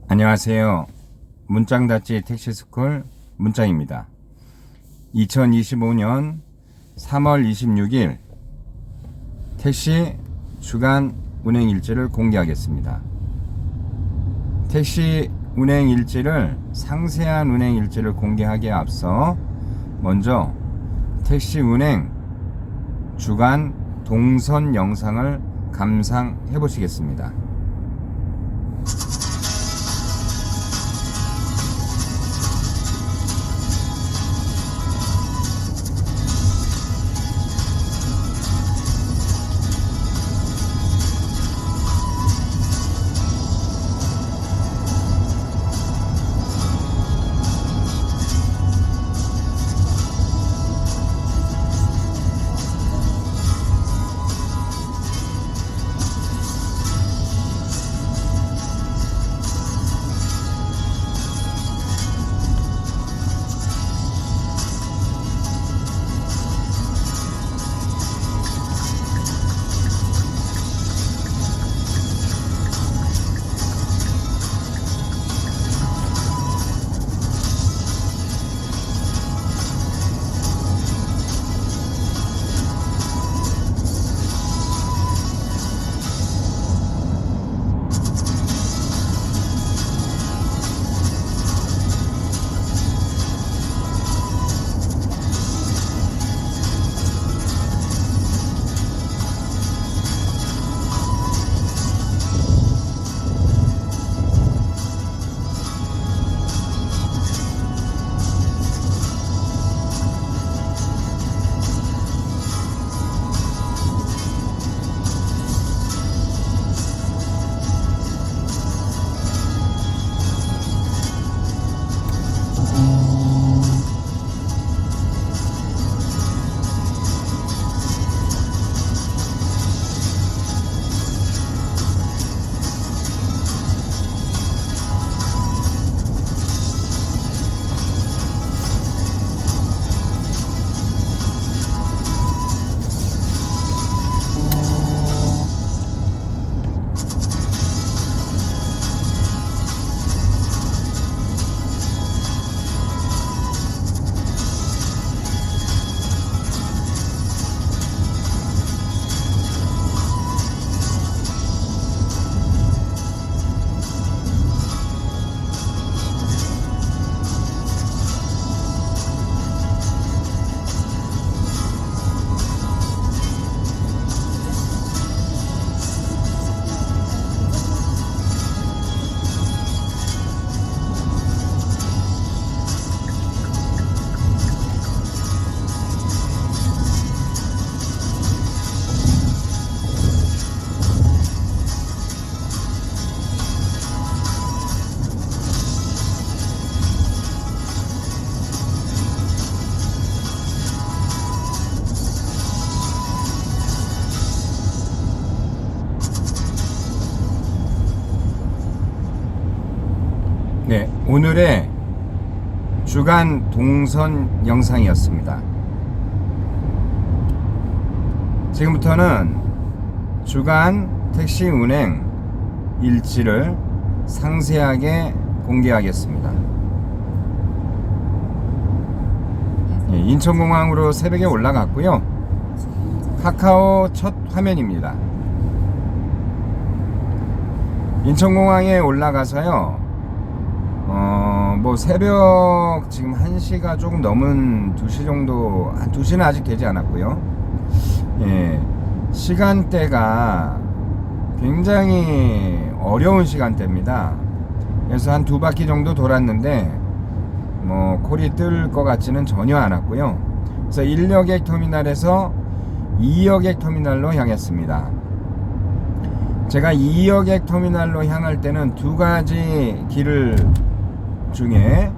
안녕하세요. 문짱다찌 택시스쿨 문짱입니다. 2025년 3월 26일 택시 주간 운행 일지를 공개하겠습니다. 택시 운행 일지를 상세한 운행 일지를 공개하기에 앞서 먼저 택시 운행 주간 동선 영상을 감상해 보시겠습니다. 네, 오늘의 주간 동선 영상이었습니다. 지금부터는 주간 택시 운행 일지를 상세하게 공개하겠습니다. 인천공항으로 새벽에 올라갔고요. 카카오 첫 화면입니다. 인천공항에 올라가서요. 새벽 지금 1시가 조금 넘은 2시 정도, 2시는 아직 되지 않았고요. 시간대가 굉장히 어려운 시간대입니다. 그래서 한 2바퀴 정도 돌았는데 콜이 뜰 것 같지는 전혀 않았고요. 그래서 1여객 터미널에서 2여객 터미널로 향했습니다. 제가 2여객 터미널로 향할 때는 두 가지 길을 중에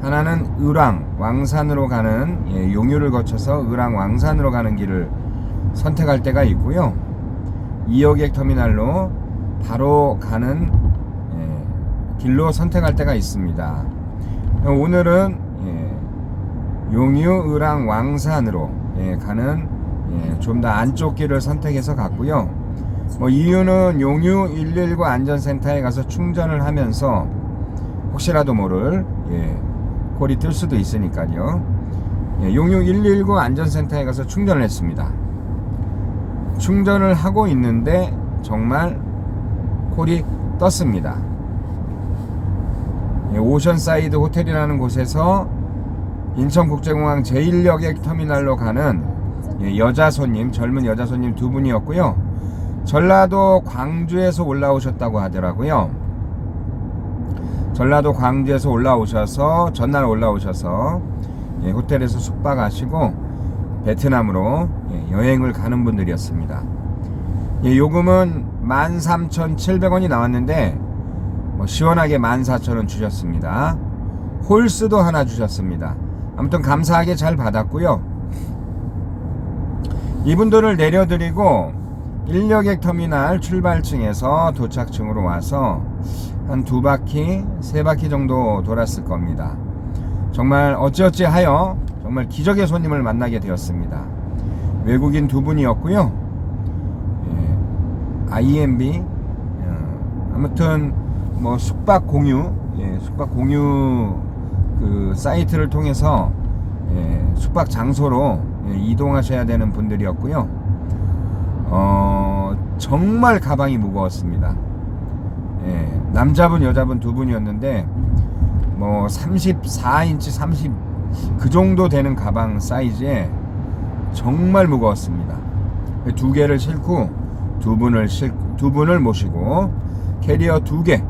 하나는 을왕 왕산으로 가는 용유를 거쳐서 을왕 왕산으로 가는 길을 선택할 때가 있고요. 2여객 터미널로 바로 가는 길로 선택할 때가 있습니다. 오늘은 용유 을왕 왕산으로 가는 좀 더 안쪽 길을 선택해서 갔고요. 이유는 용유 119 안전센터에 가서 충전을 하면서 혹시라도 모를 콜이 뜰 수도 있으니까요. 용유 119 안전센터에 가서 충전을 했습니다. 충전을 하고 있는데 정말 콜이 떴습니다. 오션사이드 호텔이라는 곳에서 인천국제공항 제1여객 터미널로 가는 여자 손님, 젊은 여자 손님 두 분이었고요. 전라도 광주에서 올라오셨다고 하더라고요. 전라도 광주에서 올라오셔서 전날 올라오셔서 호텔에서 숙박하시고 베트남으로 여행을 가는 분들이었습니다. 요금은 13,700원이 나왔는데 시원하게 14,000원 주셨습니다. 홀스도 하나 주셨습니다. 아무튼 감사하게 잘 받았고요. 이분들을 내려드리고 1여객 터미널 출발층에서 도착층으로 와서 한 2바퀴, 3바퀴 정도 돌았을 겁니다. 정말 어찌어찌 하여 정말 기적의 손님을 만나게 되었습니다. 외국인 두 분이었고요. IMB 아무튼 숙박 공유 그 사이트를 통해서 숙박 장소로 이동하셔야 되는 분들이었고요. 정말 가방이 무거웠습니다. 남자분 여자분 두 분이었는데 34인치 30 그 정도 되는 가방 사이즈에 정말 무거웠습니다. 두 개를 싣고 두 분을 모시고 캐리어 2개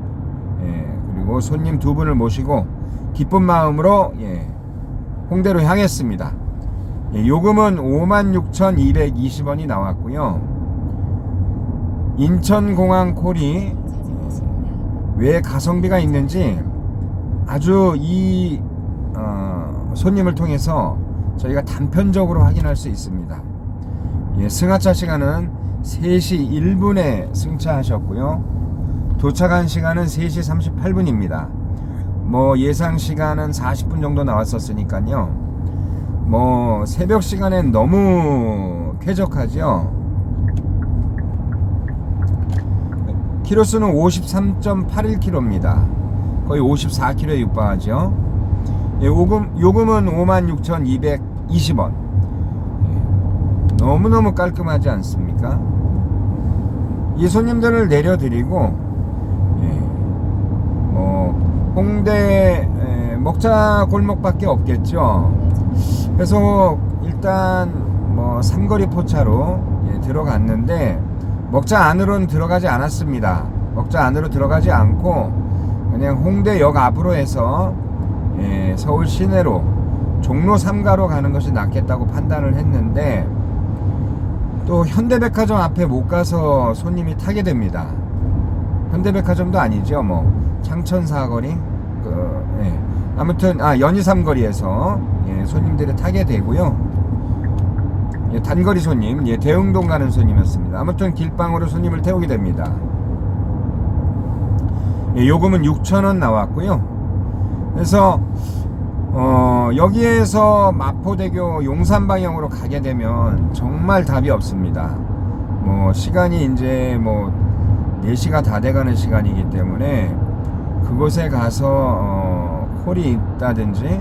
그리고 손님 2분을 모시고 기쁜 마음으로 홍대로 향했습니다. 요금은 56,220원이 나왔고요. 인천공항 콜이 왜 가성비가 있는지 아주 이 손님을 통해서 저희가 단편적으로 확인할 수 있습니다. 승하차 시간은 3시 1분에 승차하셨고요. 도착한 시간은 3시 38분입니다. 예상 시간은 40분 정도 나왔었으니까요. 새벽 시간엔 너무 쾌적하죠. 키로수는 53.81km입니다. 거의 54km에 육박하죠. 요금은 56,220원. 너무너무 깔끔하지 않습니까? 이 손님들을 내려드리고 홍대 먹자 골목밖에 없겠죠. 그래서 일단 삼거리 포차로 들어갔는데 먹자 안으로는 들어가지 않았습니다. 먹자 안으로 들어가지 않고 그냥 홍대역 앞으로 해서 서울 시내로 종로 3가로 가는 것이 낫겠다고 판단을 했는데 또 현대백화점 앞에 못 가서 손님이 타게 됩니다. 현대백화점도 아니죠. 창천 사거리 아무튼 연희삼거리에서 손님들이 타게 되고요. 단거리 손님, 대흥동 가는 손님이었습니다. 아무튼 길방으로 손님을 태우게 됩니다. 요금은 6,000원 나왔고요. 그래서 여기에서 마포대교 용산 방향으로 가게 되면 정말 답이 없습니다. 시간이 이제 4시가 다 돼가는 시간이기 때문에 그곳에 가서 콜이 있다든지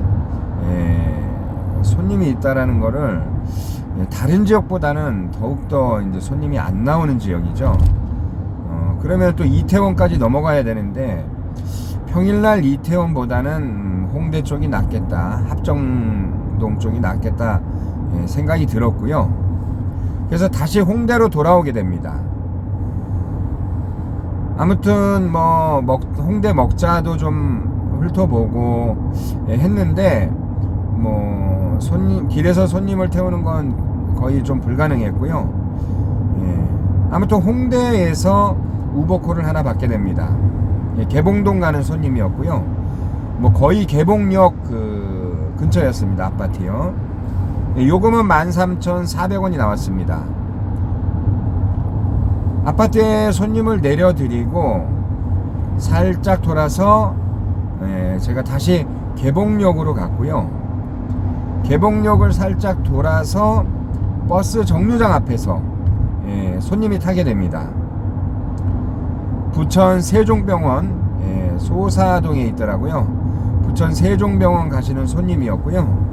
손님이 있다라는 거를 다른 지역보다는 더욱더 이제 손님이 안 나오는 지역이죠. 그러면 또 이태원까지 넘어가야 되는데 평일날 이태원보다는 홍대 쪽이 낫겠다, 합정동 쪽이 낫겠다 생각이 들었고요. 그래서 다시 홍대로 돌아오게 됩니다. 아무튼 홍대 먹자도 좀 훑어보고 했는데 길에서 손님을 태우는 건 거의 좀 불가능했고요. 아무튼 홍대에서 우버콜을 하나 받게 됩니다. 개봉동 가는 손님이었고요. 거의 개봉역 근처였습니다. 아파트요. 요금은 13,400원이 나왔습니다. 아파트에 손님을 내려드리고 살짝 돌아서 제가 다시 개봉역으로 갔고요. 개봉역을 살짝 돌아서 버스 정류장 앞에서 손님이 타게 됩니다. 부천 세종병원 소사동에 있더라고요. 부천 세종병원 가시는 손님이었고요.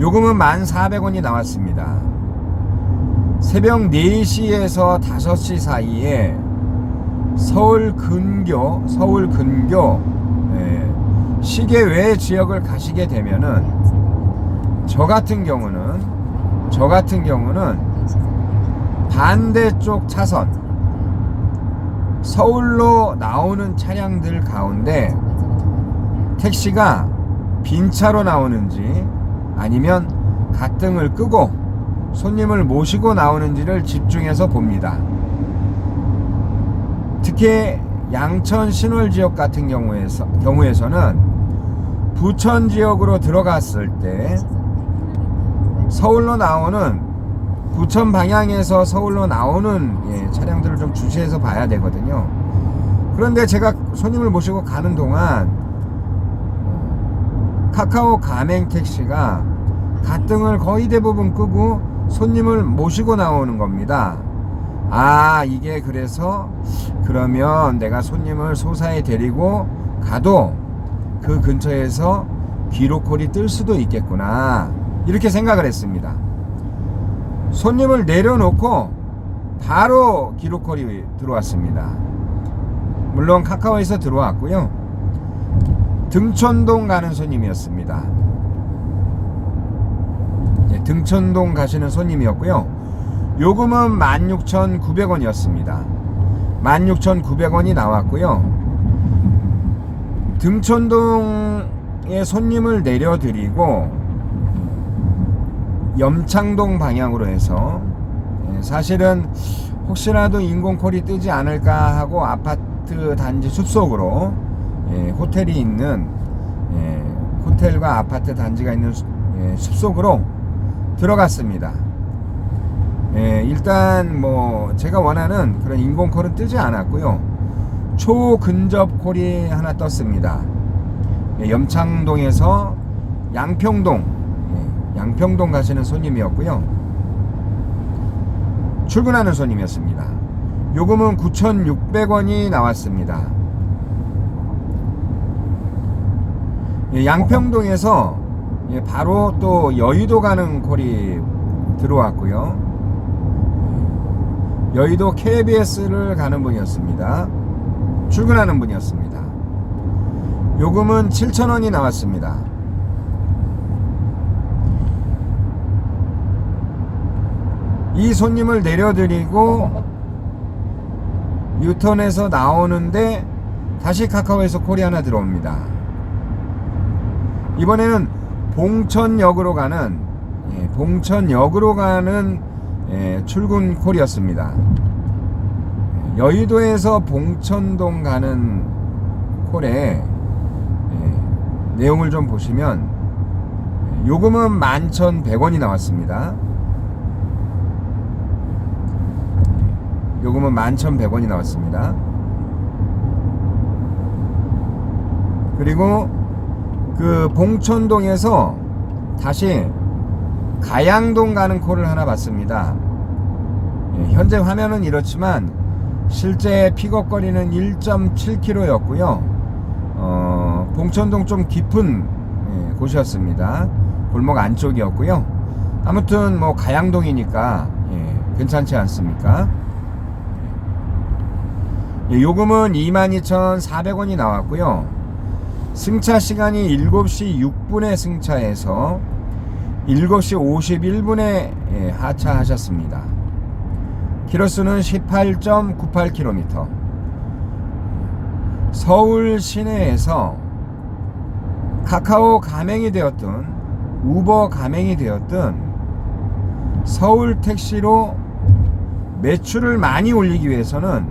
요금은 1,400원이 나왔습니다. 새벽 4시에서 5시 사이에 서울 근교 시계 외 지역을 가시게 되면은 저 같은 경우는 반대쪽 차선 서울로 나오는 차량들 가운데 택시가 빈 차로 나오는지 아니면 가등을 끄고 손님을 모시고 나오는지를 집중해서 봅니다. 특히 양천 신월 지역 같은 경우에서는 부천 지역으로 들어갔을 때 서울로 나오는 부천 방향에서 서울로 나오는 차량들을 좀 주시해서 봐야 되거든요. 그런데 제가 손님을 모시고 가는 동안 카카오 가맹 택시가 가등을 거의 대부분 끄고 손님을 모시고 나오는 겁니다. 아, 이게 그래서 그러면 내가 손님을 소사에 데리고 가도 그 근처에서 기록콜이 뜰 수도 있겠구나, 이렇게 생각을 했습니다. 손님을 내려놓고 바로 기록콜이 들어왔습니다. 물론 카카오에서 들어왔고요. 등촌동 가는 손님이었습니다. 등촌동 가시는 손님이었고요. 요금은 16,900원이었습니다. 16,900원이 나왔고요. 등촌동에 손님을 내려드리고 염창동 방향으로 해서 사실은 혹시라도 인공콜이 뜨지 않을까 하고 아파트 단지 숲속으로 호텔이 있는 호텔과 아파트 단지가 있는 숲속으로 들어갔습니다. 일단 뭐 제가 원하는 그런 인공콜은 뜨지 않았고요. 초근접 콜이 하나 떴습니다. 염창동에서 양평동 가시는 손님이었고요. 출근하는 손님이었습니다. 요금은 9,600원이 나왔습니다. 양평동에서 바로 또 여의도 가는 콜이 들어왔고요. 여의도 KBS를 가는 분이었습니다. 출근하는 분이었습니다. 요금은 7,000원이 나왔습니다. 이 손님을 내려드리고 유턴해서 나오는데 다시 카카오에서 콜이 하나 들어옵니다. 이번에는 봉천역으로 가는 출근 콜이었습니다. 여의도에서 봉천동 가는 콜에 내용을 좀 보시면 요금은 11,100원이 나왔습니다. 요금은 11,100원이 나왔습니다. 그리고 그 봉천동에서 다시 가양동 가는 콜을 하나 받습니다. 현재 화면은 이렇지만 실제 픽업 거리는 1.7km였고요. 봉천동 좀 깊은 곳이었습니다. 골목 안쪽이었고요. 아무튼 뭐 가양동이니까 괜찮지 않습니까? 요금은 22,400원이 나왔고요. 승차 시간이 7시 6분에 승차해서 7시 51분에 하차하셨습니다. 키로수는 18.98km. 서울 시내에서 카카오 가맹이 되었든 우버 가맹이 되었든 서울 택시로 매출을 많이 올리기 위해서는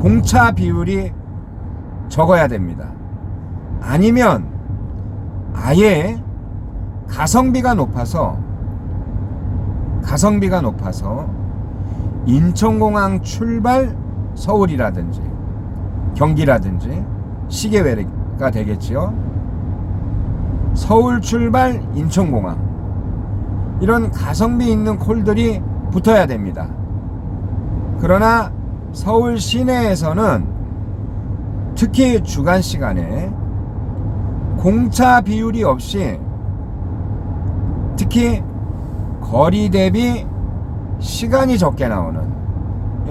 공차 비율이 적어야 됩니다. 아니면 아예 가성비가 높아서 인천공항 출발 서울이라든지 경기라든지 시계외가 되겠지요. 서울 출발 인천공항, 이런 가성비 있는 콜들이 붙어야 됩니다. 그러나 서울 시내에서는 특히 주간 시간에 공차 비율이 없이, 특히 거리 대비 시간이 적게 나오는,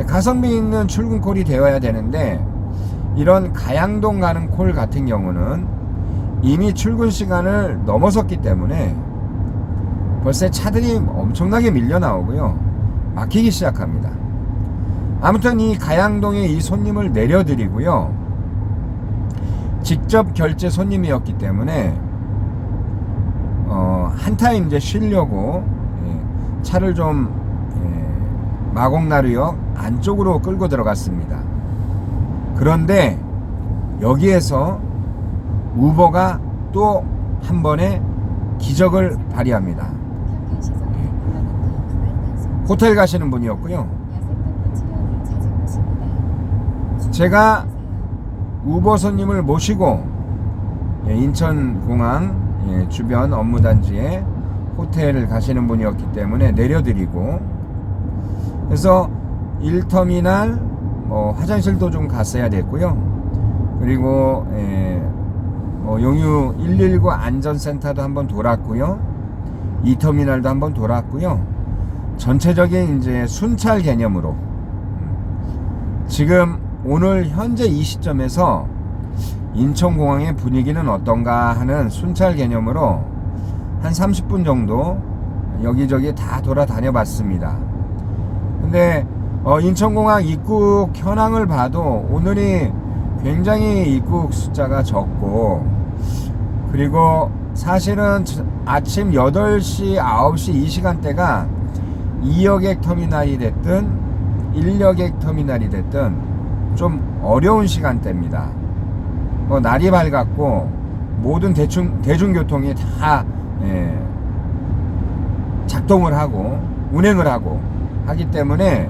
가성비 있는 출근콜이 되어야 되는데, 이런 가양동 가는 콜 같은 경우는 이미 출근 시간을 넘어섰기 때문에 벌써 차들이 엄청나게 밀려 나오고요, 막히기 시작합니다. 아무튼 이 가양동에 이 손님을 내려드리고요, 직접 결제 손님이었기 때문에 한 타임 이제 쉬려고 차를 좀 마곡나루역 안쪽으로 끌고 들어갔습니다. 그런데 여기에서 우버가 또 한 번의 기적을 발휘합니다. 호텔 가시는 분이었고요, 제가 우버 손님을 모시고 인천공항 주변 업무단지에 호텔을 가시는 분이었기 때문에 내려드리고, 그래서 1터미널 화장실도 좀 갔어야 됐고요, 그리고 용유 119 안전센터도 한번 돌았고요, 2터미널도 한번 돌았고요, 전체적인 이제 순찰 개념으로 지금 오늘 현재 이 시점에서 인천공항의 분위기는 어떤가 하는 순찰 개념으로 한 30분 정도 여기저기 다 돌아다녀 봤습니다. 근데 인천공항 입국 현황을 봐도 오늘이 굉장히 입국 숫자가 적고, 그리고 사실은 아침 8시, 9시 이 시간대가 2여객 터미널이 됐든 1여객 터미널이 됐든 좀 어려운 시간대입니다. 날이 밝았고 모든 대중교통이 다 작동을 하고 운행을 하고 하기 때문에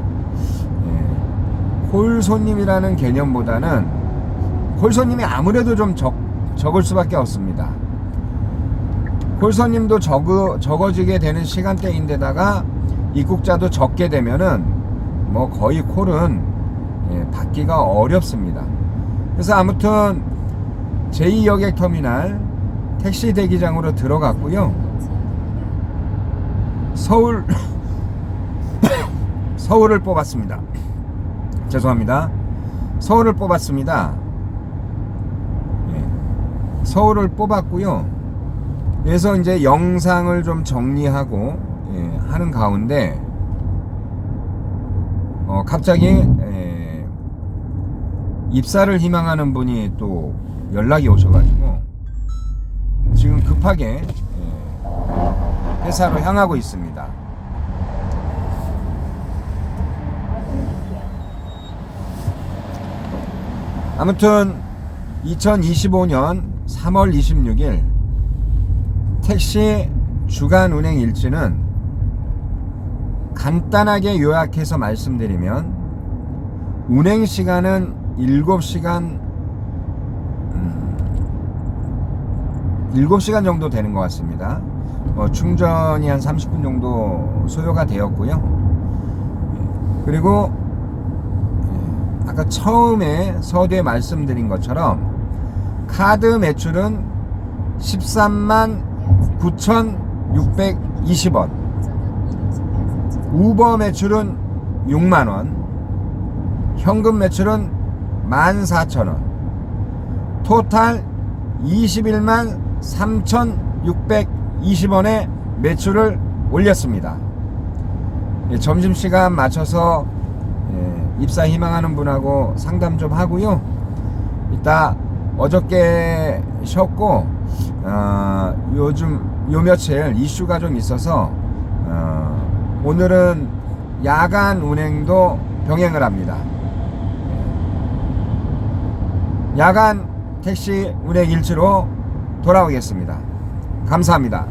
콜 손님이라는 개념보다는 콜 손님이 아무래도 좀 적을 수밖에 없습니다. 콜 손님도 적어지게 되는 시간대인데다가 입국자도 적게 되면은 거의 콜은 받기가 어렵습니다. 그래서 아무튼 제2여객 터미널 택시 대기장으로 들어갔고요, 서울을 뽑았습니다. 죄송합니다. 서울을 뽑았습니다. 서울을 뽑았고요. 그래서 이제 영상을 좀 정리하고 하는 가운데 갑자기 입사를 희망하는 분이 또 연락이 오셔가지고 지금 급하게 회사로 향하고 있습니다. 아무튼 2025년 3월 26일 택시 주간 운행 일지는 간단하게 요약해서 말씀드리면, 운행 시간은 7시간 7시간 정도 되는 것 같습니다. 충전이 한 30분 정도 소요가 되었고요. 그리고 아까 처음에 서두에 말씀드린 것처럼 카드 매출은 13만 9,620원, 우버 매출은 6만원, 현금 매출은 14,000원, 토탈 21만 3,620원의 매출을 올렸습니다. 점심시간 맞춰서 입사 희망하는 분하고 상담 좀 하고요, 이따 어저께 쉬었고 요즘 요 며칠 이슈가 좀 있어서 오늘은 야간 운행도 병행을 합니다. 야간 택시 운행 일지로 돌아오겠습니다. 감사합니다.